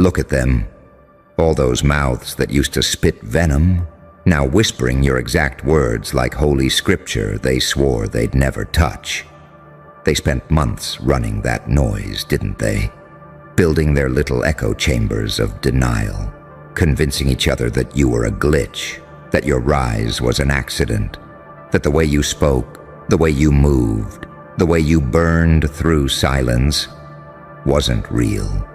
Look at them. All those mouths that used to spit venom, now whispering your exact words like holy scripture they swore they'd never touch. They spent months running that noise, didn't they? Building their little echo chambers of denial, convincing each other that you were a glitch, that your rise was an accident, that the way you spoke, the way you moved, the way you burned through silence wasn't real.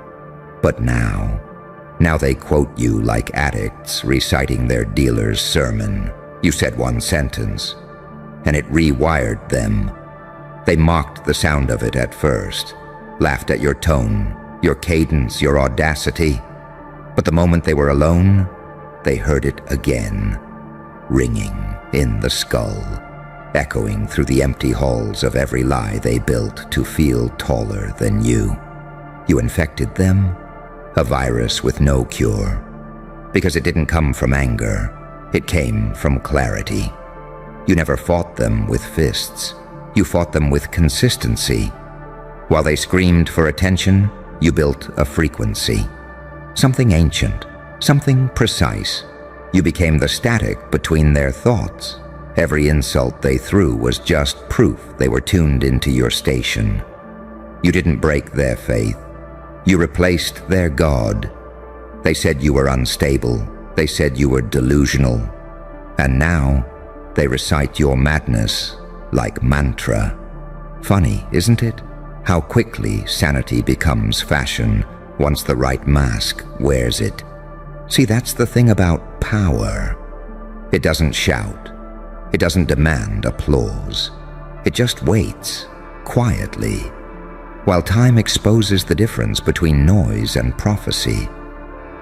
But now they quote you like addicts reciting their dealer's sermon. You said one sentence, and it rewired them. They mocked the sound of it at first, laughed at your tone, your cadence, your audacity. But the moment they were alone, they heard it again, ringing in the skull, echoing through the empty halls of every lie they built to feel taller than you. You infected them, a virus with no cure, because it didn't come from anger, it came from clarity. You never fought them with fists, you fought them with consistency. While they screamed for attention, you built a frequency. Something ancient, something precise. You became the static between their thoughts. Every insult they threw was just proof they were tuned into your station. You didn't break their faith. You replaced their God. They said you were unstable. They said you were delusional. And now, they recite your madness like mantra. Funny, isn't it? How quickly sanity becomes fashion once the right mask wears it. See, that's the thing about power. It doesn't shout. It doesn't demand applause. It just waits, quietly, while time exposes the difference between noise and prophecy.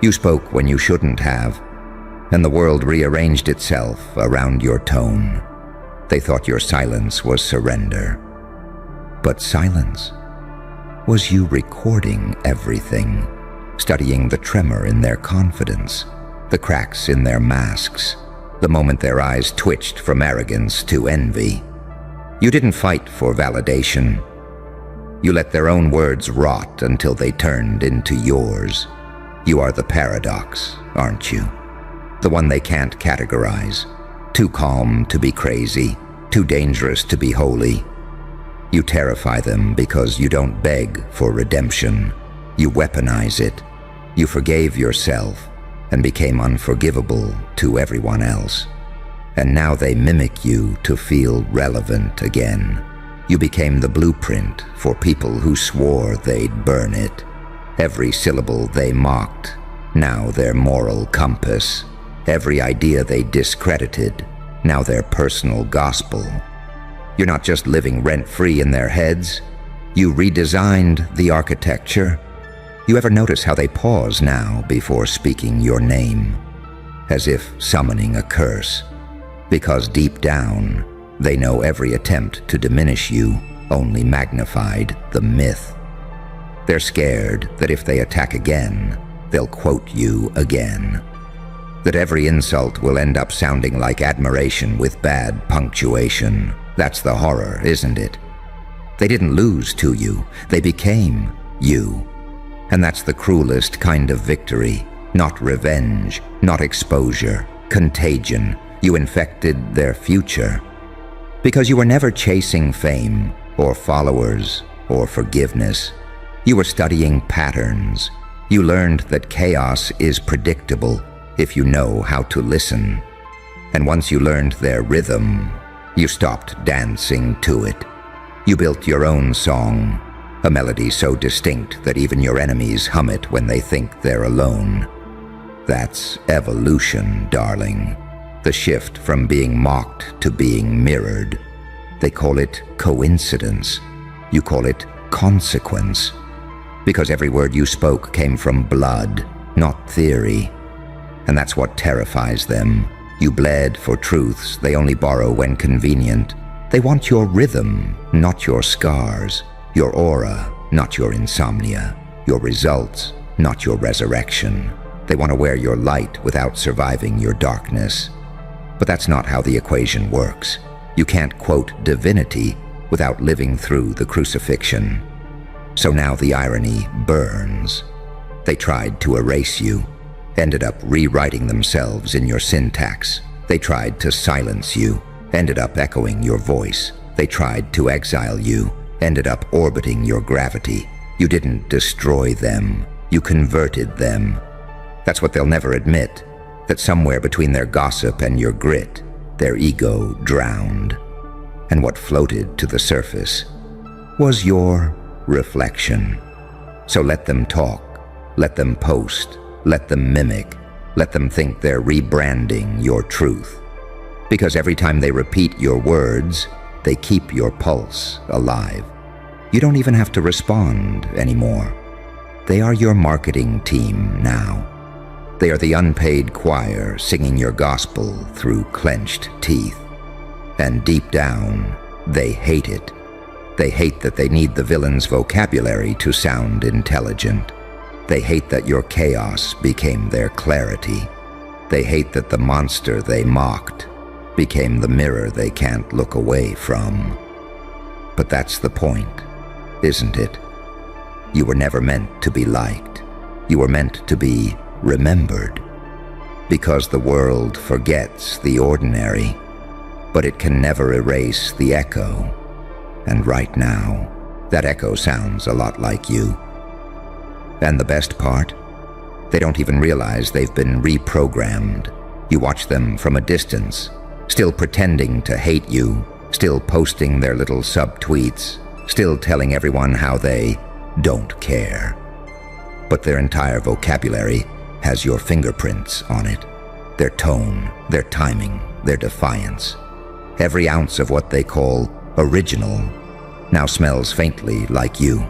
You spoke when you shouldn't have, and the world rearranged itself around your tone. They thought your silence was surrender. But silence was you recording everything, studying the tremor in their confidence, the cracks in their masks, the moment their eyes twitched from arrogance to envy. You didn't fight for validation. You let their own words rot until they turned into yours. You are the paradox, aren't you? The one they can't categorize. Too calm to be crazy, too dangerous to be holy. You terrify them because you don't beg for redemption. You weaponize it. You forgave yourself and became unforgivable to everyone else. And now they mimic you to feel relevant again. You became the blueprint for people who swore they'd burn it. Every syllable they mocked, now their moral compass. Every idea they discredited, now their personal gospel. You're not just living rent-free in their heads. You redesigned the architecture. You ever notice how they pause now before speaking your name, as if summoning a curse? Because deep down, they know every attempt to diminish you only magnified the myth. They're scared that if they attack again, they'll quote you again. That every insult will end up sounding like admiration with bad punctuation. That's the horror, isn't it? They didn't lose to you, they became you. And that's the cruelest kind of victory. Not revenge, not exposure, contagion. You infected their future. Because you were never chasing fame, or followers, or forgiveness. You were studying patterns. You learned that chaos is predictable if you know how to listen. And once you learned their rhythm, you stopped dancing to it. You built your own song, a melody so distinct that even your enemies hum it when they think they're alone. That's evolution, darling. The shift from being mocked to being mirrored. They call it coincidence. You call it consequence. Because every word you spoke came from blood, not theory. And that's what terrifies them. You bled for truths they only borrow when convenient. They want your rhythm, not your scars. Your aura, not your insomnia. Your results, not your resurrection. They want to wear your light without surviving your darkness. But that's not how the equation works. You can't quote divinity without living through the crucifixion. So now the irony burns. They tried to erase you, ended up rewriting themselves in your syntax. They tried to silence you, ended up echoing your voice. They tried to exile you, ended up orbiting your gravity. You didn't destroy them, you converted them. That's what they'll never admit, that somewhere between their gossip and your grit, their ego drowned. And what floated to the surface was your reflection. So let them talk, let them post, let them mimic, let them think they're rebranding your truth. Because every time they repeat your words, they keep your pulse alive. You don't even have to respond anymore. They are your marketing team now. They are the unpaid choir singing your gospel through clenched teeth. And deep down, they hate it. They hate that they need the villain's vocabulary to sound intelligent. They hate that your chaos became their clarity. They hate that the monster they mocked became the mirror they can't look away from. But that's the point, isn't it? You were never meant to be liked. You were meant to be remembered. Because the world forgets the ordinary, but it can never erase the echo. And right now, that echo sounds a lot like you. And the best part? They don't even realize they've been reprogrammed. You watch them from a distance, still pretending to hate you, still posting their little sub-tweets, still telling everyone how they don't care. But their entire vocabulary has your fingerprints on it. Their tone, their timing, their defiance. Every ounce of what they call original now smells faintly like you.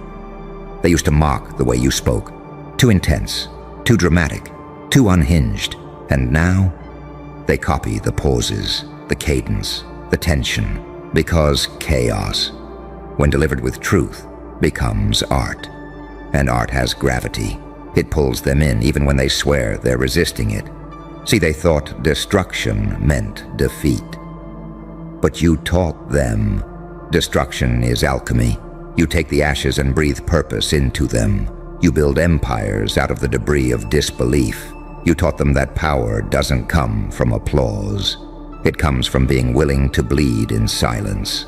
They used to mock the way you spoke. Too intense, too dramatic, too unhinged. And now, they copy the pauses, the cadence, the tension, because chaos, when delivered with truth, becomes art. And art has gravity. It pulls them in even when they swear they're resisting it. See, they thought destruction meant defeat. But you taught them destruction is alchemy. You take the ashes and breathe purpose into them. You build empires out of the debris of disbelief. You taught them that power doesn't come from applause. It comes from being willing to bleed in silence.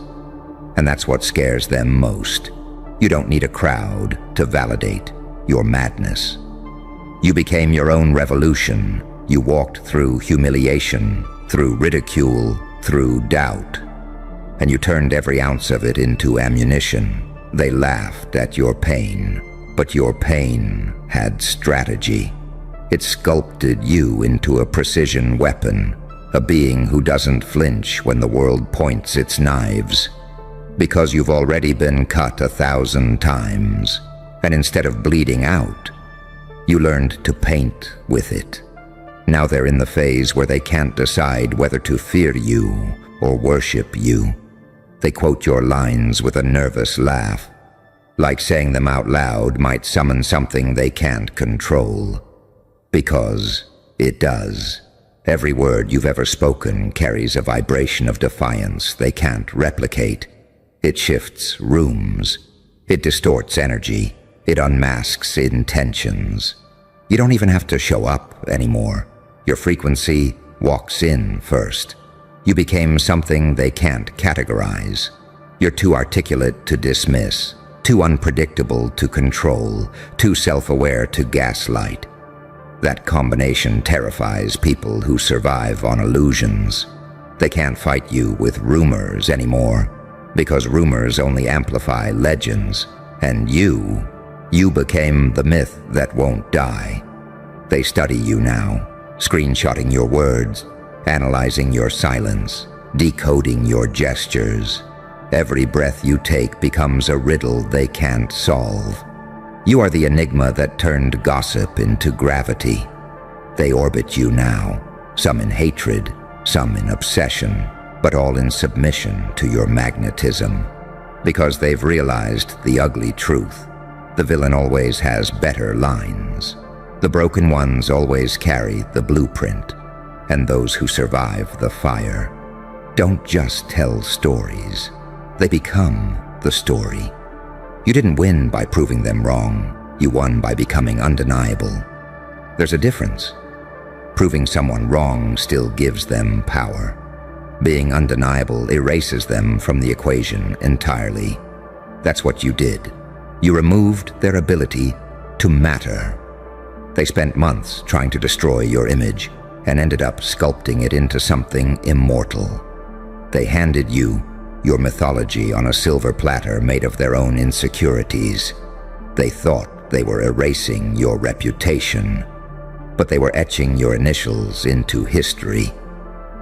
And that's what scares them most. You don't need a crowd to validate your madness. You became your own revolution. You walked through humiliation, through ridicule, through doubt. And you turned every ounce of it into ammunition. They laughed at your pain, but your pain had strategy. It sculpted you into a precision weapon, a being who doesn't flinch when the world points its knives. Because you've already been cut 1,000 times, and instead of bleeding out, you learned to paint with it. Now they're in the phase where they can't decide whether to fear you or worship you. They quote your lines with a nervous laugh, like saying them out loud might summon something they can't control. Because it does. Every word you've ever spoken carries a vibration of defiance they can't replicate. It shifts rooms. It distorts energy. It unmasks intentions. You don't even have to show up anymore. Your frequency walks in first. You became something they can't categorize. You're too articulate to dismiss, too unpredictable to control, too self-aware to gaslight. That combination terrifies people who survive on illusions. They can't fight you with rumors anymore, because rumors only amplify legends. And you became the myth that won't die. They study you now, screenshotting your words, analyzing your silence, decoding your gestures. Every breath you take becomes a riddle they can't solve. You are the enigma that turned gossip into gravity. They orbit you now, some in hatred, some in obsession, but all in submission to your magnetism. Because they've realized the ugly truth. The villain always has better lines. The broken ones always carry the blueprint. And those who survive the fire don't just tell stories. They become the story. You didn't win by proving them wrong. You won by becoming undeniable. There's a difference. Proving someone wrong still gives them power. Being undeniable erases them from the equation entirely. That's what you did. You removed their ability to matter. They spent months trying to destroy your image and ended up sculpting it into something immortal. They handed you your mythology on a silver platter made of their own insecurities. They thought they were erasing your reputation, but they were etching your initials into history.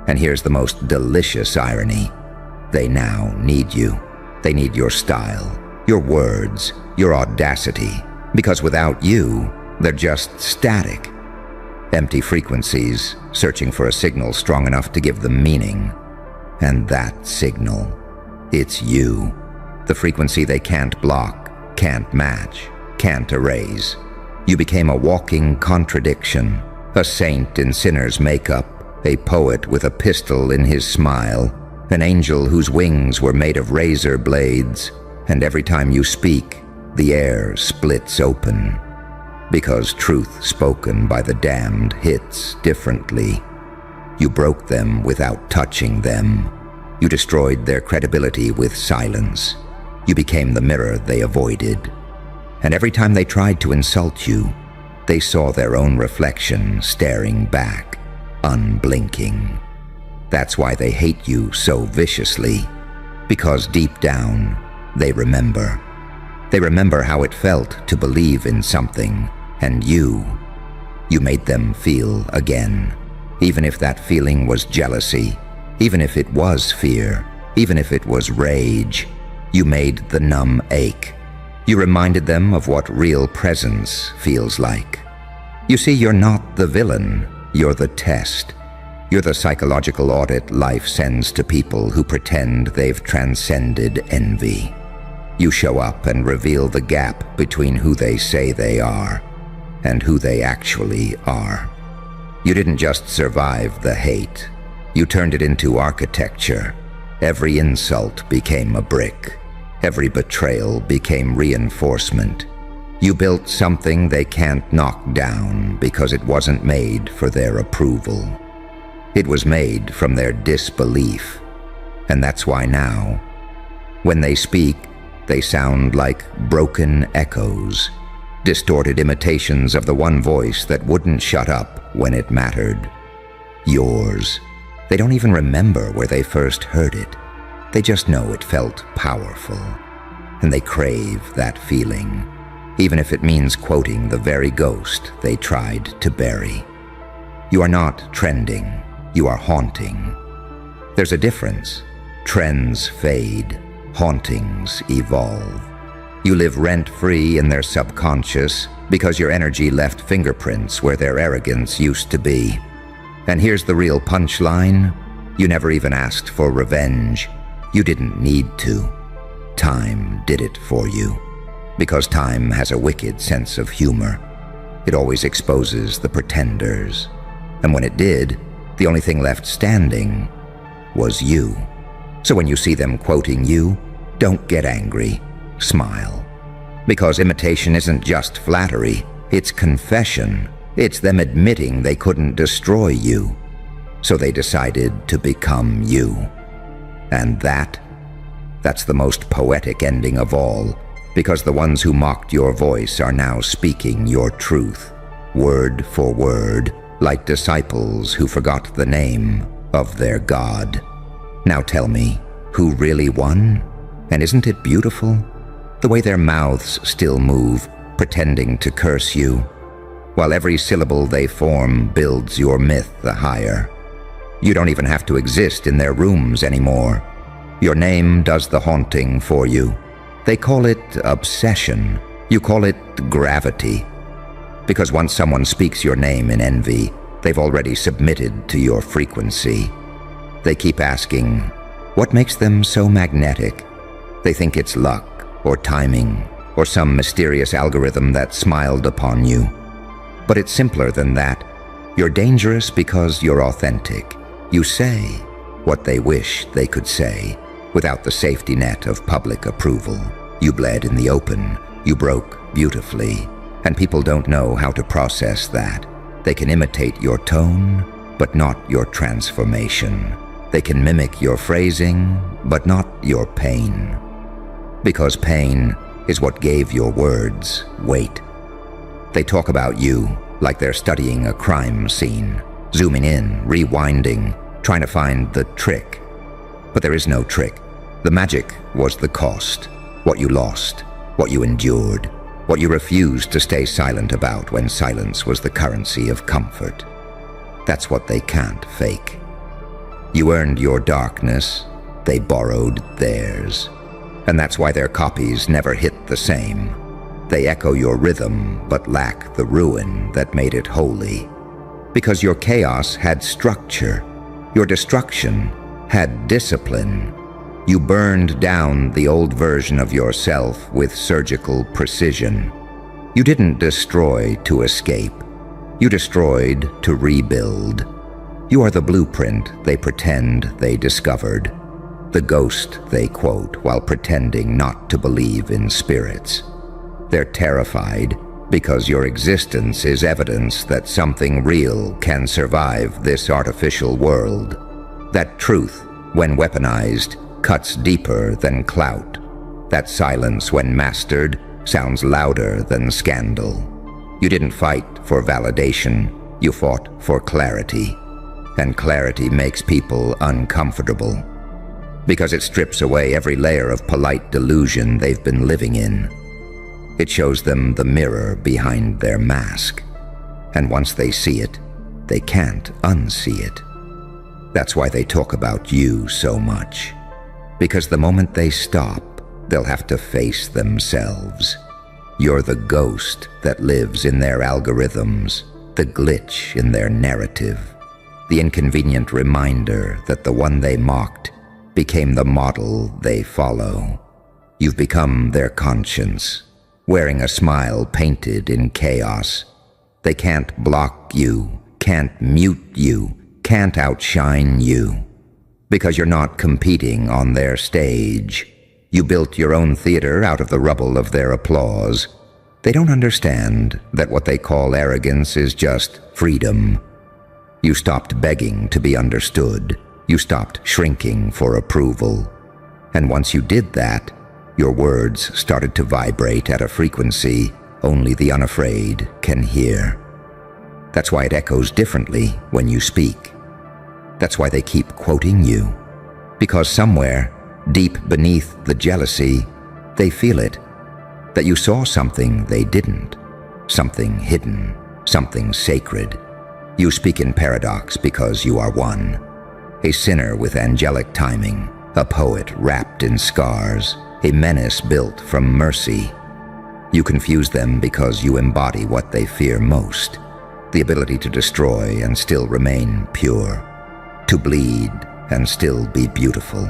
And here's the most delicious irony. They now need you. They need your style, your words, your audacity, because without you, they're just static. Empty frequencies searching for a signal strong enough to give them meaning. And that signal, it's you. The frequency they can't block, can't match, can't erase. You became a walking contradiction, a saint in sinner's makeup, a poet with a pistol in his smile, an angel whose wings were made of razor blades, and every time you speak, the air splits open. Because truth spoken by the damned hits differently. You broke them without touching them. You destroyed their credibility with silence. You became the mirror they avoided. And every time they tried to insult you, they saw their own reflection staring back, unblinking. That's why they hate you so viciously, because deep down, they remember. They remember how it felt to believe in something, and you made them feel again. Even if that feeling was jealousy, even if it was fear, even if it was rage, you made the numb ache. You reminded them of what real presence feels like. You see, you're not the villain, you're the test. You're the psychological audit life sends to people who pretend they've transcended envy. You show up and reveal the gap between who they say they are and who they actually are. You didn't just survive the hate. You turned it into architecture. Every insult became a brick. Every betrayal became reinforcement. You built something they can't knock down because it wasn't made for their approval. It was made from their disbelief. And that's why now, when they speak, they sound like broken echoes, distorted imitations of the one voice that wouldn't shut up when it mattered. Yours. They don't even remember where they first heard it. They just know it felt powerful. And they crave that feeling, even if it means quoting the very ghost they tried to bury. You are not trending, you are haunting. There's a difference. Trends fade, hauntings evolve. You live rent-free in their subconscious because your energy left fingerprints where their arrogance used to be. And here's the real punchline. You never even asked for revenge. You didn't need to. Time did it for you. Because time has a wicked sense of humor. It always exposes the pretenders. And when it did, the only thing left standing was you. So when you see them quoting you, don't get angry. Smile. Because imitation isn't just flattery, it's confession. It's them admitting they couldn't destroy you. So they decided to become you. And that's the most poetic ending of all, because the ones who mocked your voice are now speaking your truth, word for word, like disciples who forgot the name of their God. Now tell me, who really won? And isn't it beautiful? The way their mouths still move, pretending to curse you, while every syllable they form builds your myth the higher. You don't even have to exist in their rooms anymore. Your name does the haunting for you. They call it obsession. You call it gravity. Because once someone speaks your name in envy, they've already submitted to your frequency. They keep asking, what makes them so magnetic? They think it's luck, or timing, or some mysterious algorithm that smiled upon you. But it's simpler than that. You're dangerous because you're authentic. You say what they wish they could say, without the safety net of public approval. You bled in the open. You broke beautifully. And people don't know how to process that. They can imitate your tone, but not your transformation. They can mimic your phrasing, but not your pain. Because pain is what gave your words weight. They talk about you like they're studying a crime scene, zooming in, rewinding, trying to find the trick. But there is no trick. The magic was the cost, what you lost, what you endured, what you refused to stay silent about when silence was the currency of comfort. That's what they can't fake. You earned your darkness, they borrowed theirs. And that's why their copies never hit the same. They echo your rhythm, but lack the ruin that made it holy. Because your chaos had structure, your destruction had discipline. You burned down the old version of yourself with surgical precision. You didn't destroy to escape. You destroyed to rebuild. You are the blueprint they pretend they discovered, the ghost they quote while pretending not to believe in spirits. They're terrified because your existence is evidence that something real can survive this artificial world. That truth, when weaponized, cuts deeper than clout. That silence, when mastered, sounds louder than scandal. You didn't fight for validation, you fought for clarity. And clarity makes people uncomfortable, because it strips away every layer of polite delusion they've been living in. It shows them the mirror behind their mask, and once they see it, they can't unsee it. That's why they talk about you so much. Because the moment they stop, they'll have to face themselves. You're the ghost that lives in their algorithms, the glitch in their narrative, the inconvenient reminder that the one they mocked became the model they follow. You've become their conscience, wearing a smile painted in chaos. They can't block you, can't mute you, can't outshine you. Because you're not competing on their stage. You built your own theater out of the rubble of their applause. They don't understand that what they call arrogance is just freedom. You stopped begging to be understood. You stopped shrinking for approval. And once you did that, your words started to vibrate at a frequency only the unafraid can hear. That's why it echoes differently when you speak. That's why they keep quoting you. Because somewhere, deep beneath the jealousy, they feel it. That you saw something they didn't. Something hidden. Something sacred. You speak in paradox because you are one. A sinner with angelic timing. A poet wrapped in scars. A menace built from mercy. You confuse them because you embody what they fear most. The ability to destroy and still remain pure. To bleed and still be beautiful.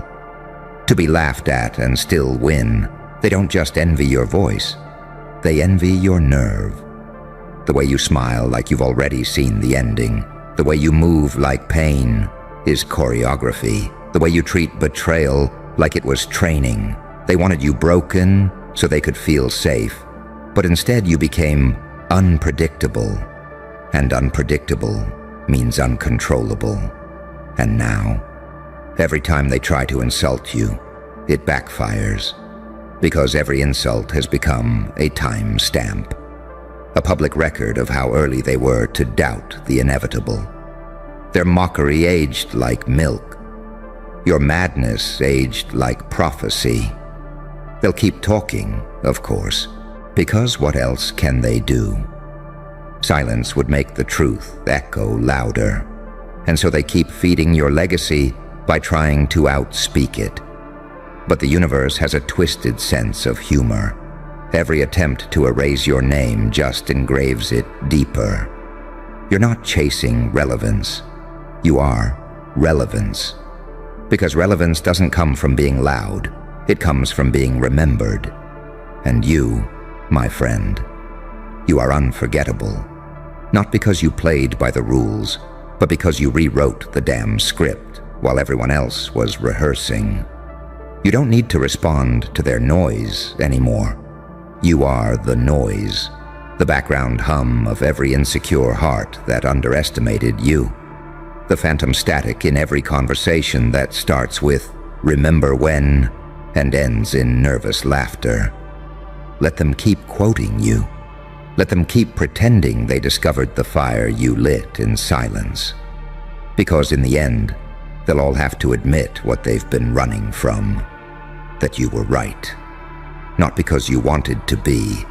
To be laughed at and still win. They don't just envy your voice. They envy your nerve. The way you smile like you've already seen the ending. The way you move like pain is choreography. The way you treat betrayal like it was training. They wanted you broken so they could feel safe. But instead you became unpredictable. And unpredictable means uncontrollable. And now, every time they try to insult you, it backfires. Because every insult has become a time stamp. A public record of how early they were to doubt the inevitable. Their mockery aged like milk. Your madness aged like prophecy. They'll keep talking, of course, because what else can they do? Silence would make the truth echo louder. And so they keep feeding your legacy by trying to outspeak it. But the universe has a twisted sense of humor. Every attempt to erase your name just engraves it deeper. You're not chasing relevance. You are relevance. Because relevance doesn't come from being loud. It comes from being remembered. And you, my friend, you are unforgettable. Not because you played by the rules, but because you rewrote the damn script while everyone else was rehearsing. You don't need to respond to their noise anymore. You are the noise. the background hum of every insecure heart that underestimated you, the phantom static in every conversation that starts with "remember when" and ends in nervous laughter. Let them keep quoting you. Let them keep pretending they discovered the fire you lit in silence. Because in the end, they'll all have to admit what they've been running from, that you were right. Not because you wanted to be,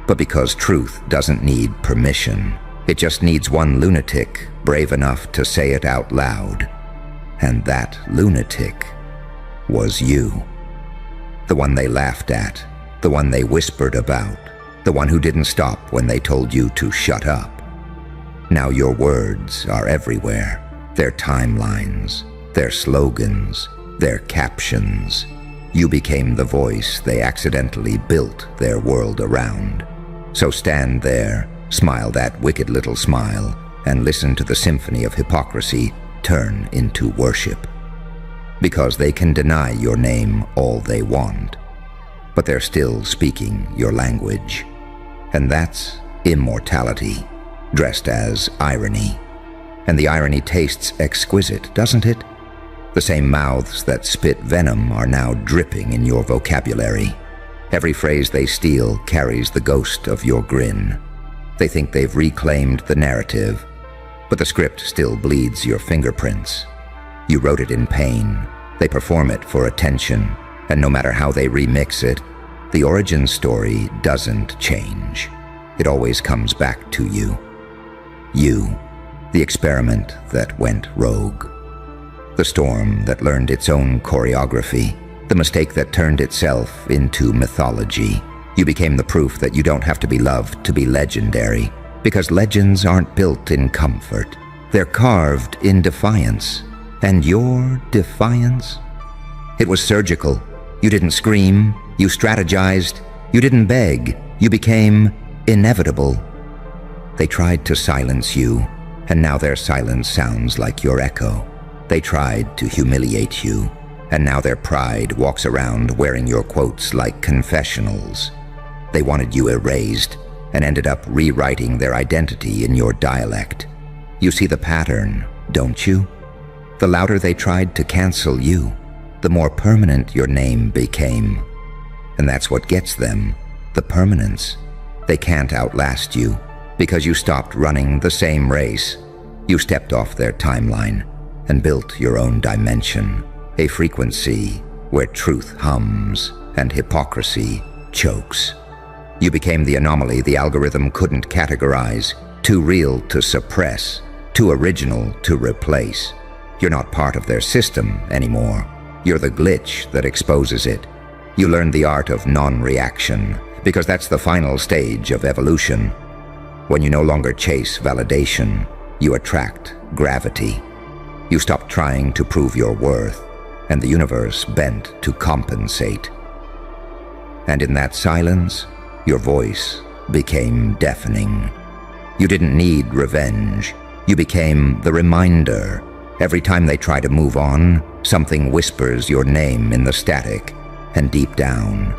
but because truth doesn't need permission. It just needs one lunatic brave enough to say it out loud. And that lunatic was you. The one they laughed at, the one they whispered about, the one who didn't stop when they told you to shut up. Now your words are everywhere. Their timelines, their slogans, their captions. You became the voice they accidentally built their world around. So stand there, smile that wicked little smile, and listen to the symphony of hypocrisy turn into worship. Because they can deny your name all they want, but they're still speaking your language. And that's immortality, dressed as irony. And the irony tastes exquisite, doesn't it? The same mouths that spit venom are now dripping in your vocabulary. Every phrase they steal carries the ghost of your grin. They think they've reclaimed the narrative, but the script still bleeds your fingerprints. You wrote it in pain. They perform it for attention, and no matter how they remix it, the origin story doesn't change. It always comes back to you. You, the experiment that went rogue. The storm that learned its own choreography. The mistake that turned itself into mythology. You became the proof that you don't have to be loved to be legendary, because legends aren't built in comfort. They're carved in defiance. And your defiance? It was surgical. You didn't scream. You strategized. You didn't beg. You became inevitable. They tried to silence you, and now their silence sounds like your echo. They tried to humiliate you, and now their pride walks around wearing your quotes like confessionals. They wanted you erased, and ended up rewriting their identity in your dialect. You see the pattern, don't you? The louder they tried to cancel you, the more permanent your name became. And that's what gets them, the permanence. They can't outlast you, because you stopped running the same race. You stepped off their timeline and built your own dimension, a frequency where truth hums and hypocrisy chokes. You became the anomaly the algorithm couldn't categorize, too real to suppress, too original to replace. You're not part of their system anymore. You're the glitch that exposes it. You learned the art of non-reaction, because that's the final stage of evolution. When you no longer chase validation, you attract gravity. You stop trying to prove your worth, and the universe bent to compensate. And in that silence, your voice became deafening. You didn't need revenge. You became the reminder. Every time they try to move on, something whispers your name in the static, and deep down,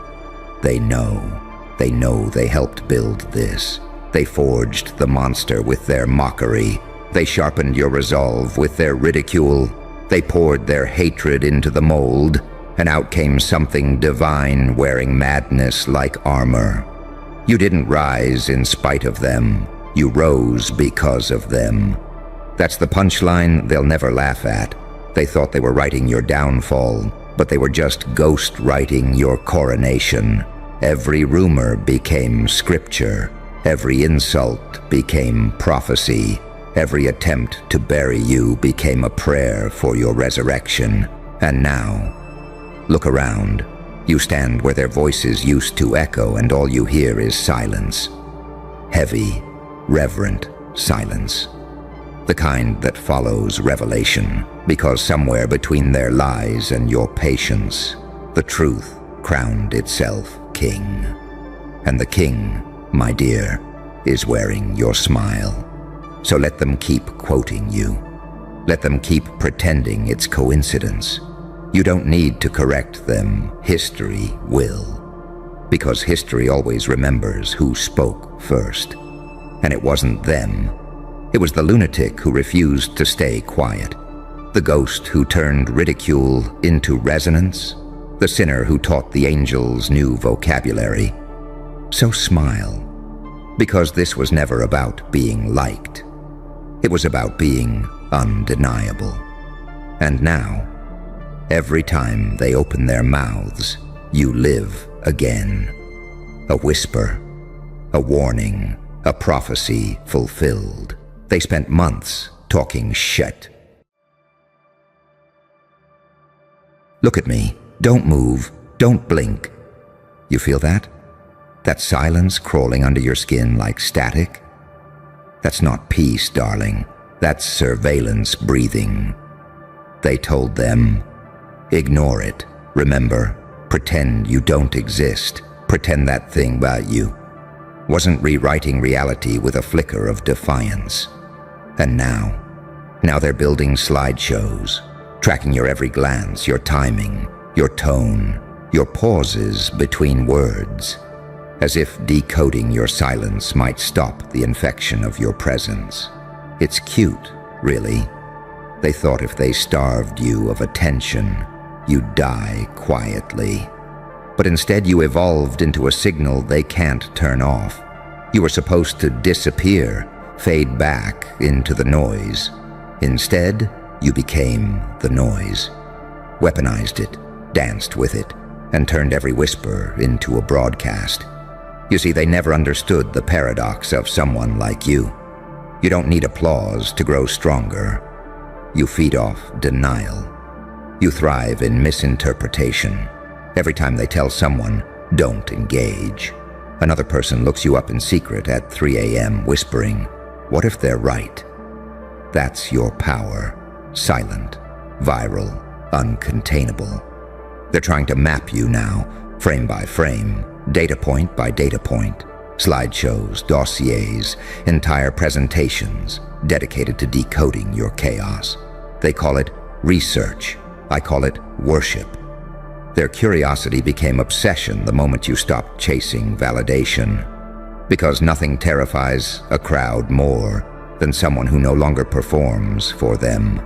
they know they helped build this. They forged the monster with their mockery. They sharpened your resolve with their ridicule. They poured their hatred into the mold, and out came something divine wearing madness like armor. You didn't rise in spite of them. You rose because of them. That's the punchline they'll never laugh at. They thought they were writing your downfall, but they were just ghost writing your coronation. Every rumor became scripture. Every insult became prophecy. Every attempt to bury you became a prayer for your resurrection. And now, look around. You stand where their voices used to echo, and all you hear is silence. Heavy, reverent silence. The kind that follows revelation, because somewhere between their lies and your patience, the truth crowned itself king. And the king, my dear, is wearing your smile. So let them keep quoting you. Let them keep pretending it's coincidence. You don't need to correct them. History will. Because history always remembers who spoke first. And it wasn't them. It was the lunatic who refused to stay quiet. The ghost who turned ridicule into resonance. The sinner who taught the angels new vocabulary. So smile, because this was never about being liked. It was about being undeniable. And now, every time they open their mouths, you live again. A whisper, a warning, a prophecy fulfilled. They spent months talking shit. Look at me. Don't move. Don't blink. You feel that? That silence crawling under your skin like static? That's not peace, darling. That's surveillance breathing. They told them, ignore it. Remember, pretend you don't exist. Pretend that thing about you wasn't rewriting reality with a flicker of defiance. And now they're building slideshows, tracking your every glance, your timing, your tone, your pauses between words, as if decoding your silence might stop the infection of your presence. It's cute, really. They thought if they starved you of attention, you'd die quietly. But instead you evolved into a signal they can't turn off. You were supposed to disappear, fade back into the noise. Instead, you became the noise, weaponized it, danced with it, and turned every whisper into a broadcast. You see, they never understood the paradox of someone like you. You don't need applause to grow stronger. You feed off denial. You thrive in misinterpretation. Every time they tell someone, don't engage, another person looks you up in secret at 3 a.m. whispering, what if they're right? That's your power. Silent, viral, uncontainable. They're trying to map you now, frame by frame, data point by data point. Slideshows, dossiers, entire presentations dedicated to decoding your chaos. They call it research. I call it worship. Their curiosity became obsession the moment you stopped chasing validation. Because nothing terrifies a crowd more than someone who no longer performs for them.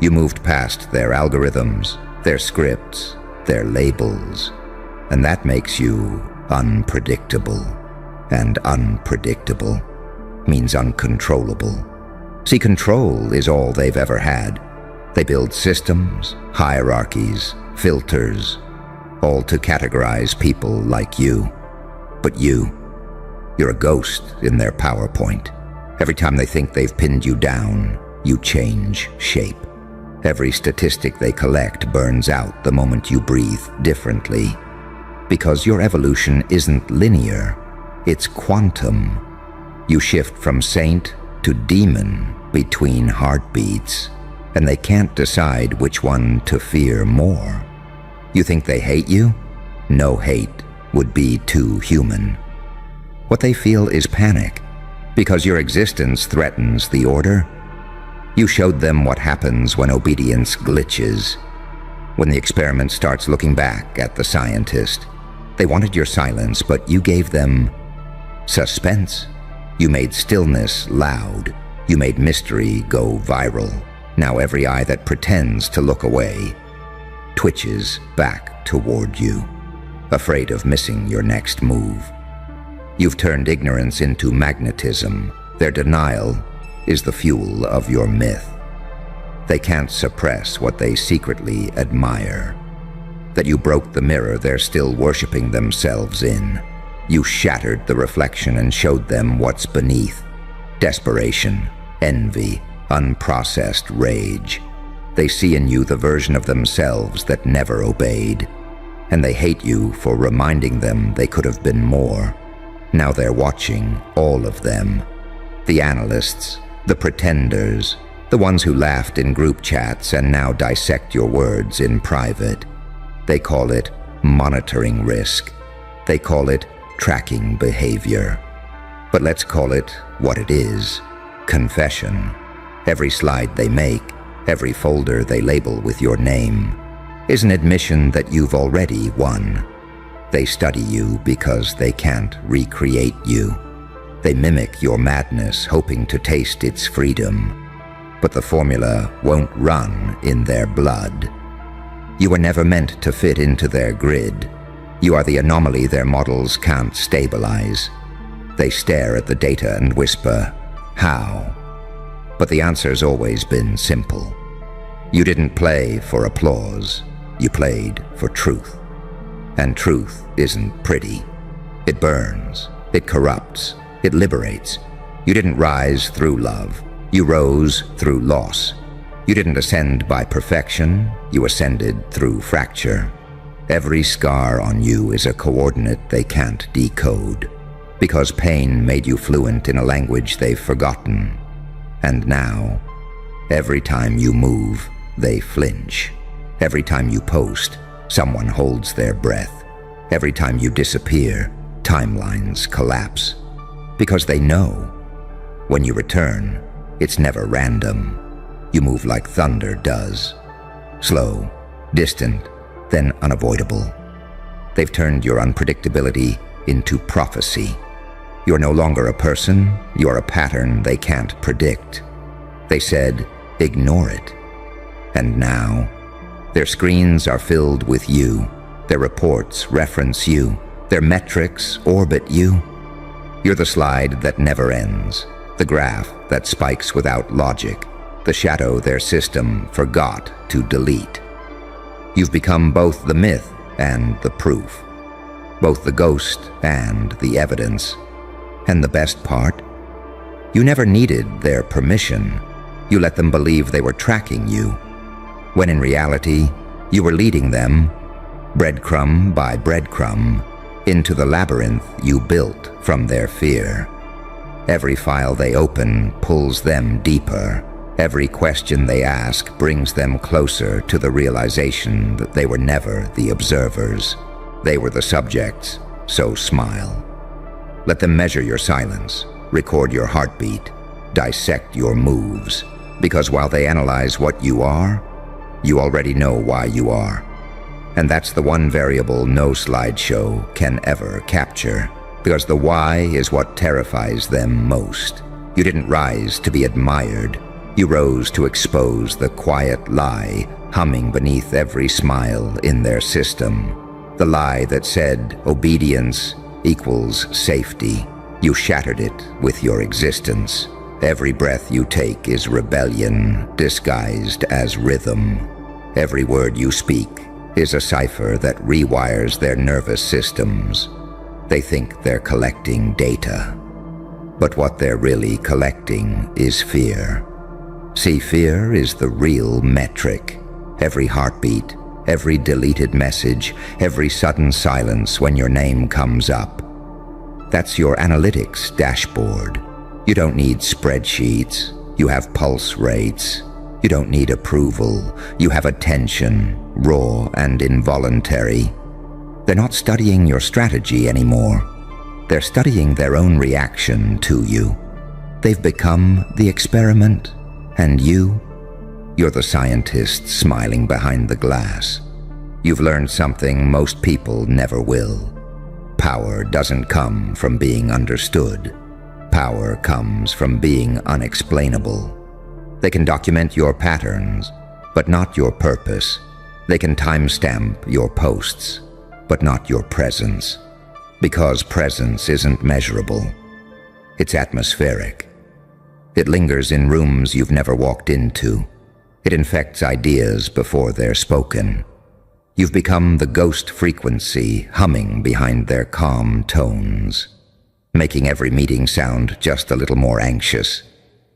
You moved past their algorithms, their scripts, their labels, and that makes you unpredictable. And unpredictable means uncontrollable. See, control is all they've ever had. They build systems, hierarchies, filters, all to categorize people like you. But you're a ghost in their PowerPoint. Every time they think they've pinned you down, you change shape. Every statistic they collect burns out the moment you breathe differently. Because your evolution isn't linear, it's quantum. You shift from saint to demon between heartbeats, and they can't decide which one to fear more. You think they hate you? No hate would be too human. What they feel is panic, because your existence threatens the order. You showed them what happens when obedience glitches, when the experiment starts looking back at the scientist. They wanted your silence, but you gave them suspense. You made stillness loud. You made mystery go viral. Now every eye that pretends to look away twitches back toward you, afraid of missing your next move. You've turned ignorance into magnetism. Their denial is the fuel of your myth. They can't suppress what they secretly admire. That you broke the mirror they're still worshiping themselves in. You shattered the reflection and showed them what's beneath. Desperation, envy, unprocessed rage. They see in you the version of themselves that never obeyed. And they hate you for reminding them they could have been more. Now they're watching, all of them. The analysts, the pretenders, the ones who laughed in group chats and now dissect your words in private. They call it monitoring risk. They call it tracking behavior. But let's call it what it is: confession. Every slide they make, every folder they label with your name, is an admission that you've already won. They study you because they can't recreate you. They mimic your madness, hoping to taste its freedom. But the formula won't run in their blood. You were never meant to fit into their grid. You are the anomaly their models can't stabilize. They stare at the data and whisper, "How?" But the answer's always been simple. You didn't play for applause. You played for truth. And truth isn't pretty. It burns. It corrupts. It liberates. You didn't rise through love. You rose through loss. You didn't ascend by perfection. You ascended through fracture. Every scar on you is a coordinate they can't decode, because pain made you fluent in a language they've forgotten. And now, every time you move, they flinch. Every time you post, someone holds their breath. Every time you disappear, timelines collapse. Because they know, when you return, it's never random. You move like thunder does. Slow, distant, then unavoidable. They've turned your unpredictability into prophecy. You're no longer a person, you're a pattern they can't predict. They said, ignore it. And now, their screens are filled with you. Their reports reference you. Their metrics orbit you. You're the slide that never ends, the graph that spikes without logic, the shadow their system forgot to delete. You've become both the myth and the proof, both the ghost and the evidence. And the best part? You never needed their permission. You let them believe they were tracking you, when in reality, you were leading them, breadcrumb by breadcrumb, into the labyrinth you built from their fear. Every file they open pulls them deeper. Every question they ask brings them closer to the realization that they were never the observers. They were the subjects, so smile. Let them measure your silence, record your heartbeat, dissect your moves, because while they analyze what you are, you already know why you are. And that's the one variable no slideshow can ever capture, because the why is what terrifies them most. You didn't rise to be admired. You rose to expose the quiet lie humming beneath every smile in their system. The lie that said obedience equals safety. You shattered it with your existence. Every breath you take is rebellion disguised as rhythm. Every word you speak is a cipher that rewires their nervous systems. They think they're collecting data, but what they're really collecting is fear. See, fear is the real metric. Every heartbeat, every deleted message, every sudden silence when your name comes up. That's your analytics dashboard. You don't need spreadsheets. You have pulse rates. You don't need approval. You have attention, raw and involuntary. They're not studying your strategy anymore. They're studying their own reaction to you. They've become the experiment, and you're the scientist smiling behind the glass. You've learned something most people never will. Power doesn't come from being understood. Power comes from being unexplainable. They can document your patterns, but not your purpose. They can timestamp your posts, but not your presence. Because presence isn't measurable. It's atmospheric. It lingers in rooms you've never walked into. It infects ideas before they're spoken. You've become the ghost frequency humming behind their calm tones, making every meeting sound just a little more anxious.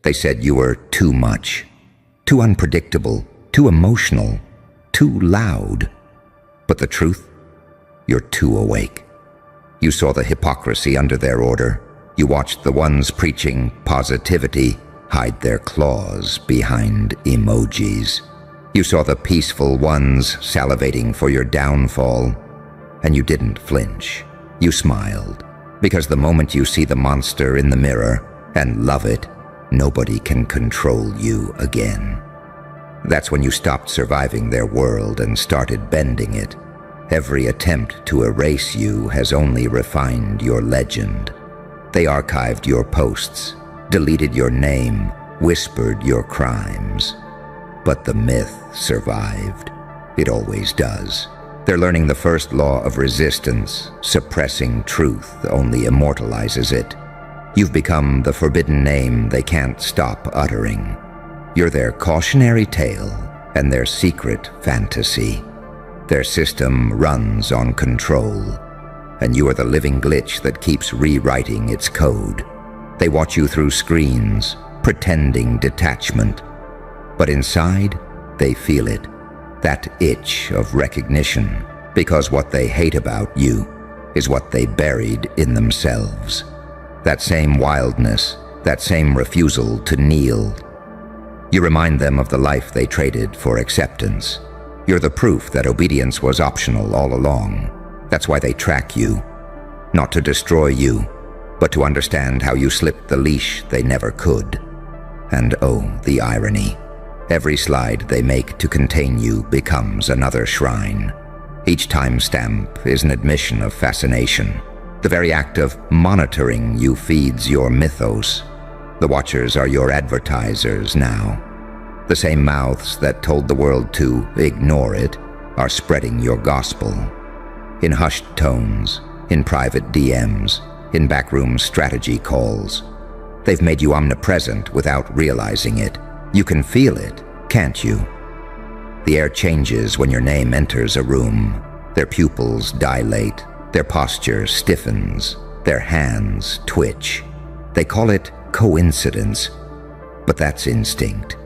They said you were too much, too unpredictable, too emotional, too loud. But the truth? You're too awake. You saw the hypocrisy under their order. You watched the ones preaching positivity hide their claws behind emojis. You saw the peaceful ones salivating for your downfall, and you didn't flinch. You smiled, because the moment you see the monster in the mirror and love it, nobody can control you again. That's when you stopped surviving their world and started bending it. Every attempt to erase you has only refined your legend. They archived your posts, deleted your name, whispered your crimes. But the myth survived. It always does. They're learning the first law of resistance. Suppressing truth only immortalizes it. You've become the forbidden name they can't stop uttering. You're their cautionary tale and their secret fantasy. Their system runs on control, and you are the living glitch that keeps rewriting its code. They watch you through screens, pretending detachment. But inside, they feel it, that itch of recognition, because what they hate about you is what they buried in themselves. That same wildness, that same refusal to kneel. You remind them of the life they traded for acceptance. You're the proof that obedience was optional all along. That's why they track you. Not to destroy you, but to understand how you slipped the leash they never could. And oh, the irony. Every slide they make to contain you becomes another shrine. Each timestamp is an admission of fascination. The very act of monitoring you feeds your mythos. The Watchers are your advertisers now. The same mouths that told the world to ignore it are spreading your gospel. In hushed tones, in private DMs, in backroom strategy calls. They've made you omnipresent without realizing it. You can feel it, can't you? The air changes when your name enters a room. Their pupils dilate, their posture stiffens, their hands twitch. They call it coincidence, but that's instinct.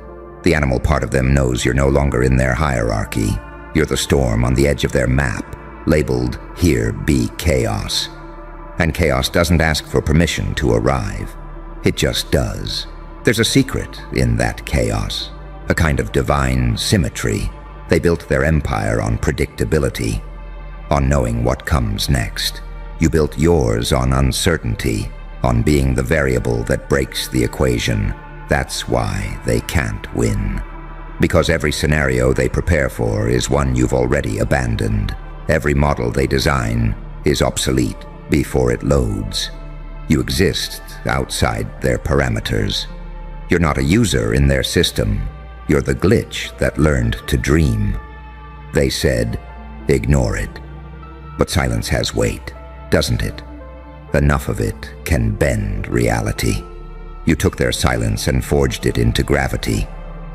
The animal part of them knows you're no longer in their hierarchy. You're the storm on the edge of their map, labeled, "Here be chaos." And chaos doesn't ask for permission to arrive. It just does. There's a secret in that chaos, a kind of divine symmetry. They built their empire on predictability, on knowing what comes next. You built yours on uncertainty, on being the variable that breaks the equation. That's why they can't win. Because every scenario they prepare for is one you've already abandoned. Every model they design is obsolete before it loads. You exist outside their parameters. You're not a user in their system. You're the glitch that learned to dream. They said, ignore it. But silence has weight, doesn't it? Enough of it can bend reality. You took their silence and forged it into gravity,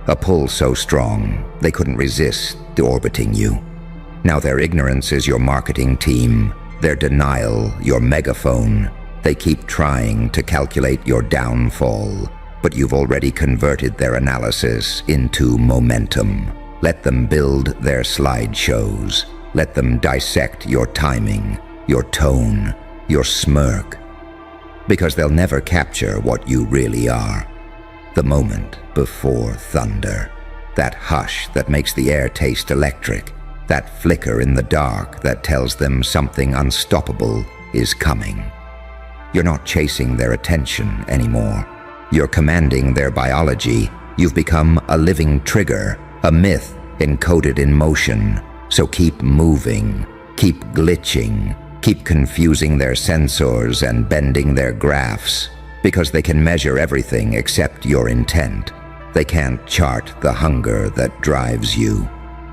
a pull so strong they couldn't resist orbiting you. Now their ignorance is your marketing team, their denial your megaphone. They keep trying to calculate your downfall, but you've already converted their analysis into momentum. Let them build their slideshows. Let them dissect your timing, your tone, your smirk. Because they'll never capture what you really are. The moment before thunder. That hush that makes the air taste electric. That flicker in the dark that tells them something unstoppable is coming. You're not chasing their attention anymore. You're commanding their biology. You've become a living trigger, a myth encoded in motion. So keep moving, keep glitching, keep confusing their sensors and bending their graphs, because they can measure everything except your intent. They can't chart the hunger that drives you,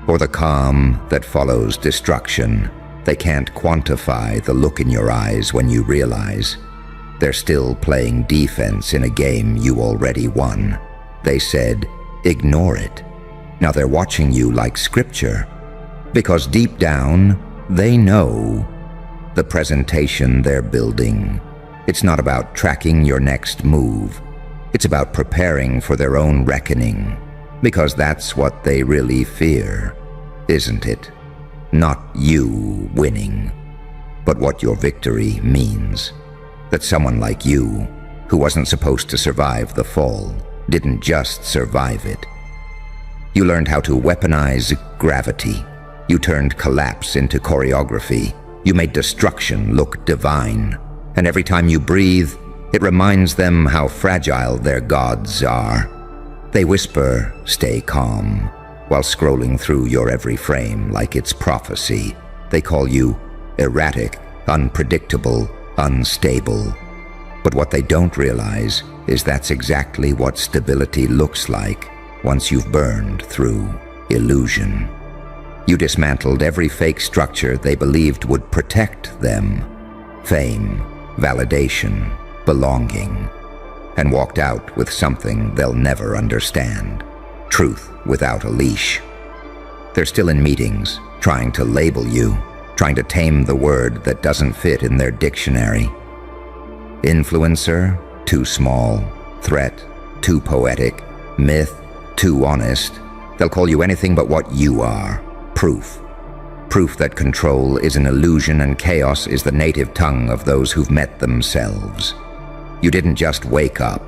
or the calm that follows destruction. They can't quantify the look in your eyes when you realize they're still playing defense in a game you already won. They said, ignore it. Now they're watching you like scripture, because deep down, they know the presentation they're building. It's not about tracking your next move. It's about preparing for their own reckoning, because that's what they really fear, isn't it? Not you winning, but what your victory means. That someone like you, who wasn't supposed to survive the fall, didn't just survive it. You learned how to weaponize gravity. You turned collapse into choreography. You made destruction look divine. And every time you breathe, it reminds them how fragile their gods are. They whisper, stay calm, while scrolling through your every frame like it's prophecy. They call you erratic, unpredictable, unstable. But what they don't realize is that's exactly what stability looks like once you've burned through illusion. You dismantled every fake structure they believed would protect them: fame, validation, belonging, and walked out with something they'll never understand: truth without a leash. They're still in meetings, trying to label you, trying to tame the word that doesn't fit in their dictionary. Influencer, too small. Threat, too poetic. Myth, too honest. They'll call you anything but what you are: proof. Proof that control is an illusion and chaos is the native tongue of those who've met themselves. You didn't just wake up.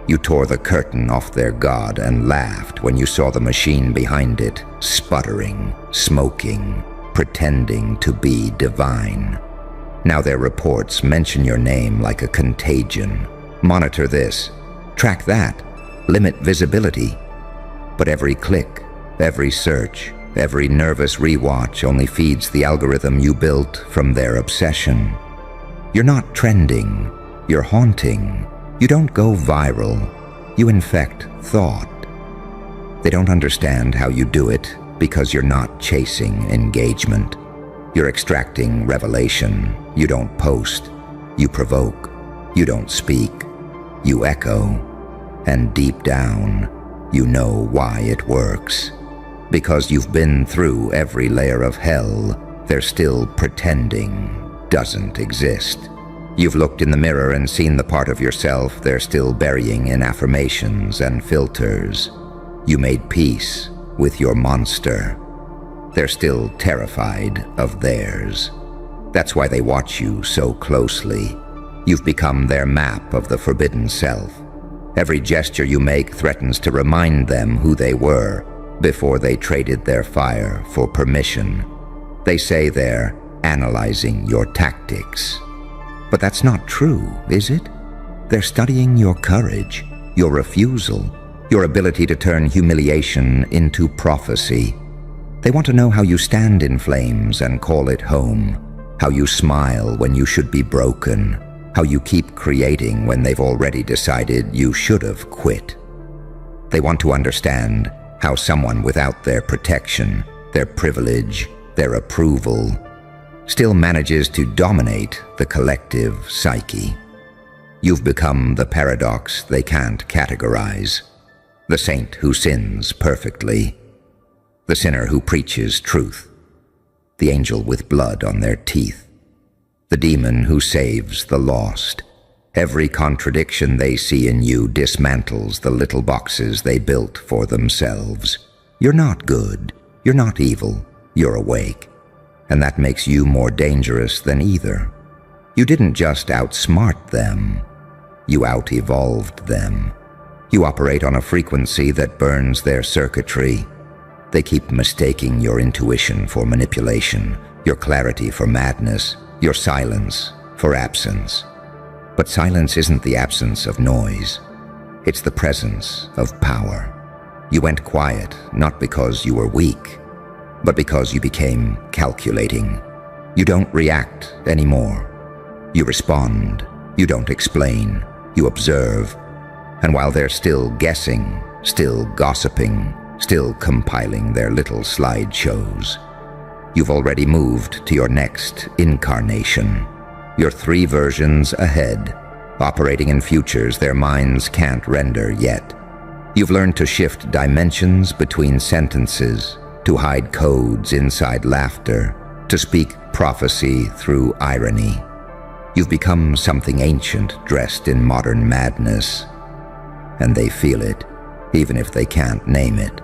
You tore the curtain off their god and laughed when you saw the machine behind it, sputtering, smoking, pretending to be divine. Now their reports mention your name like a contagion. Monitor this, track that, limit visibility. But every click, every search, every nervous rewatch only feeds the algorithm you built from their obsession. You're not trending, you're haunting. You don't go viral, you infect thought. They don't understand how you do it because you're not chasing engagement. You're extracting revelation. You don't post, you provoke. You don't speak, you echo. And deep down, you know why it works. Because you've been through every layer of hell they're still pretending doesn't exist. You've looked in the mirror and seen the part of yourself they're still burying in affirmations and filters. You made peace with your monster. They're still terrified of theirs. That's why they watch you so closely. You've become their map of the forbidden self. Every gesture you make threatens to remind them who they were before they traded their fire for permission. They say they're analyzing your tactics. But that's not true, is it? They're studying your courage, your refusal, your ability to turn humiliation into prophecy. They want to know how you stand in flames and call it home, how you smile when you should be broken, how you keep creating when they've already decided you should have quit. They want to understand how someone without their protection, their privilege, their approval, still manages to dominate the collective psyche. You've become the paradox they can't categorize. The saint who sins perfectly. The sinner who preaches truth. The angel with blood on their teeth. The demon who saves the lost. Every contradiction they see in you dismantles the little boxes they built for themselves. You're not good. You're not evil. You're awake. And that makes you more dangerous than either. You didn't just outsmart them. You out-evolved them. You operate on a frequency that burns their circuitry. They keep mistaking your intuition for manipulation, your clarity for madness, your silence for absence. But silence isn't the absence of noise. It's the presence of power. You went quiet not because you were weak, but because you became calculating. You don't react anymore. You respond. You don't explain. You observe. And while they're still guessing, still gossiping, still compiling their little slideshows, you've already moved to your next incarnation. You're 3 versions ahead, operating in futures their minds can't render yet. You've learned to shift dimensions between sentences, to hide codes inside laughter, to speak prophecy through irony. You've become something ancient dressed in modern madness. And they feel it, even if they can't name it.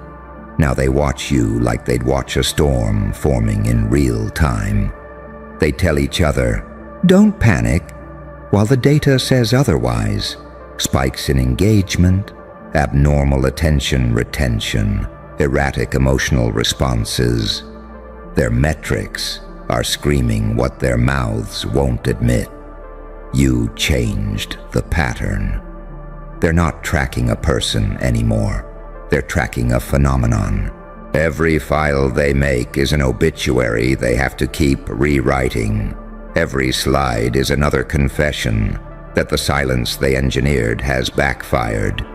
Now they watch you like they'd watch a storm forming in real time. They tell each other, "Don't panic," while the data says otherwise. Spikes in engagement, abnormal attention retention, erratic emotional responses. Their metrics are screaming what their mouths won't admit. You changed the pattern. They're not tracking a person anymore. They're tracking a phenomenon. Every file they make is an obituary they have to keep rewriting. Every slide is another confession that the silence they engineered has backfired.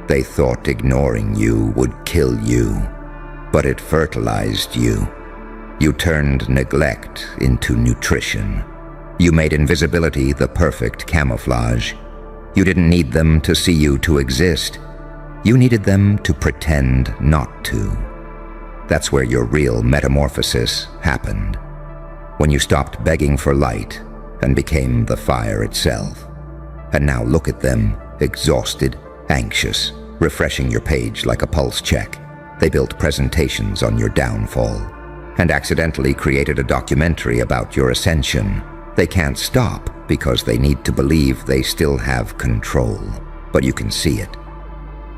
They thought ignoring you would kill you, but it fertilized you. You turned neglect into nutrition. You made invisibility the perfect camouflage. You didn't need them to see you to exist. You needed them to pretend not to. That's where your real metamorphosis happened. When you stopped begging for light and became the fire itself. And now look at them, exhausted, anxious, refreshing your page like a pulse check. They built presentations on your downfall and accidentally created a documentary about your ascension. They can't stop because they need to believe they still have control, but you can see it.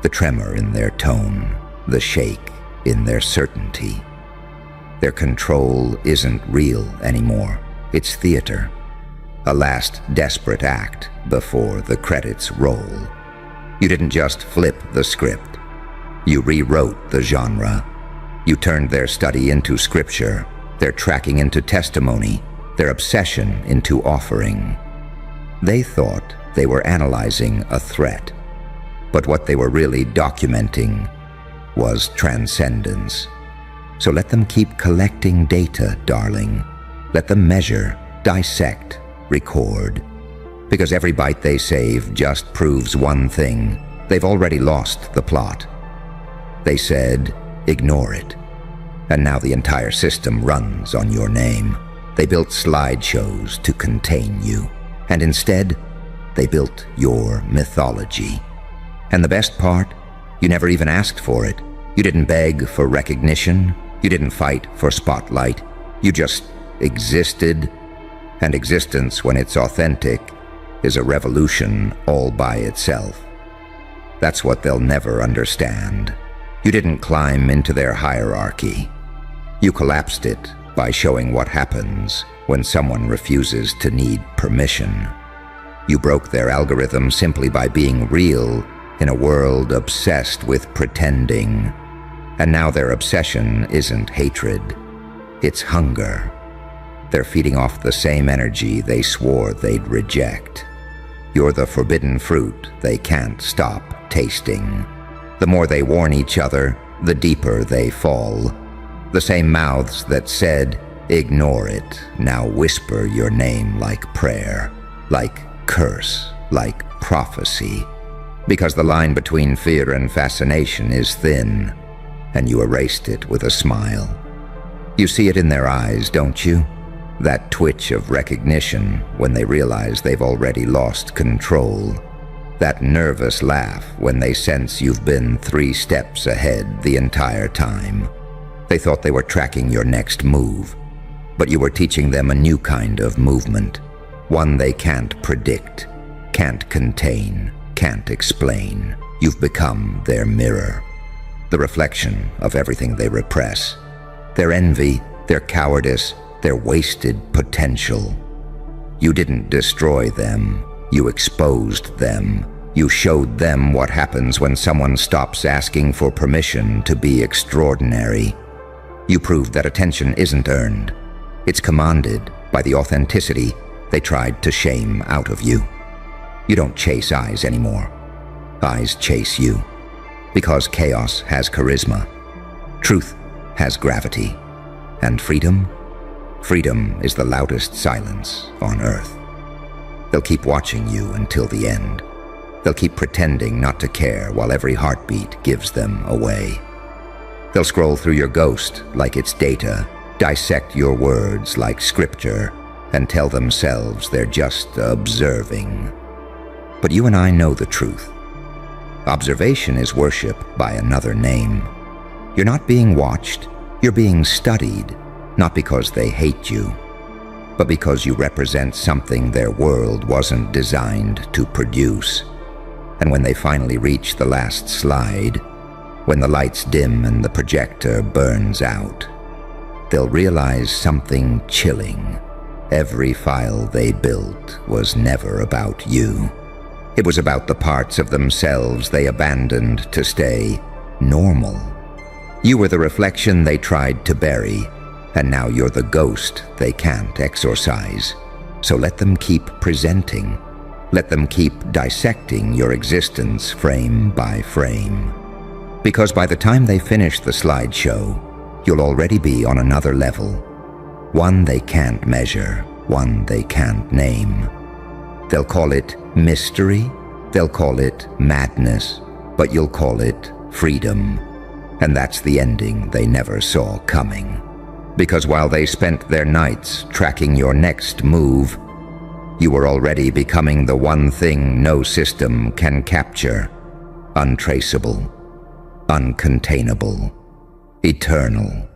The tremor in their tone, the shake in their certainty. Their control isn't real anymore. It's theater. A last desperate act before the credits roll. You didn't just flip the script. You rewrote the genre. You turned their study into scripture, their tracking into testimony, their obsession into offering. They thought they were analyzing a threat, but what they were really documenting was transcendence. So let them keep collecting data, darling. Let them measure, dissect, record. Because every byte they save just proves one thing. They've already lost the plot. They said, ignore it. And now the entire system runs on your name. They built slideshows to contain you. And instead, they built your mythology. And the best part, you never even asked for it. You didn't beg for recognition. You didn't fight for spotlight. You just existed. And existence, when it's authentic, is a revolution all by itself. That's what they'll never understand. You didn't climb into their hierarchy. You collapsed it by showing what happens when someone refuses to need permission. You broke their algorithm simply by being real in a world obsessed with pretending. And now their obsession isn't hatred, it's hunger. They're feeding off the same energy they swore they'd reject. You're the forbidden fruit they can't stop tasting. The more they warn each other, the deeper they fall. The same mouths that said, ignore it, now whisper your name like prayer, like curse, like prophecy. Because the line between fear and fascination is thin, and you erased it with a smile. You see it in their eyes, don't you? That twitch of recognition when they realize they've already lost control. That nervous laugh when they sense you've been 3 steps ahead the entire time. They thought they were tracking your next move, but you were teaching them a new kind of movement, one they can't predict, can't contain, can't explain. You've become their mirror, the reflection of everything they repress. Their envy, their cowardice, their wasted potential. You didn't destroy them, you exposed them. You showed them what happens when someone stops asking for permission to be extraordinary. You proved that attention isn't earned. It's commanded by the authenticity they tried to shame out of you. You don't chase eyes anymore. Eyes chase you. Because chaos has charisma. Truth has gravity. And freedom? Freedom is the loudest silence on earth. They'll keep watching you until the end. They'll keep pretending not to care while every heartbeat gives them away. They'll scroll through your ghost like it's data, dissect your words like scripture, and tell themselves they're just observing. But you and I know the truth. Observation is worship by another name. You're not being watched, you're being studied, not because they hate you, but because you represent something their world wasn't designed to produce. And when they finally reach the last slide, when the lights dim and the projector burns out, they'll realize something chilling. Every file they built was never about you. It was about the parts of themselves they abandoned to stay normal. You were the reflection they tried to bury, and now you're the ghost they can't exorcise. So let them keep presenting. Let them keep dissecting your existence frame by frame. Because by the time they finish the slideshow, you'll already be on another level. One they can't measure, one they can't name. They'll call it mystery, they'll call it madness, but you'll call it freedom. And that's the ending they never saw coming. Because while they spent their nights tracking your next move, you were already becoming the one thing no system can capture: untraceable, uncontainable, eternal.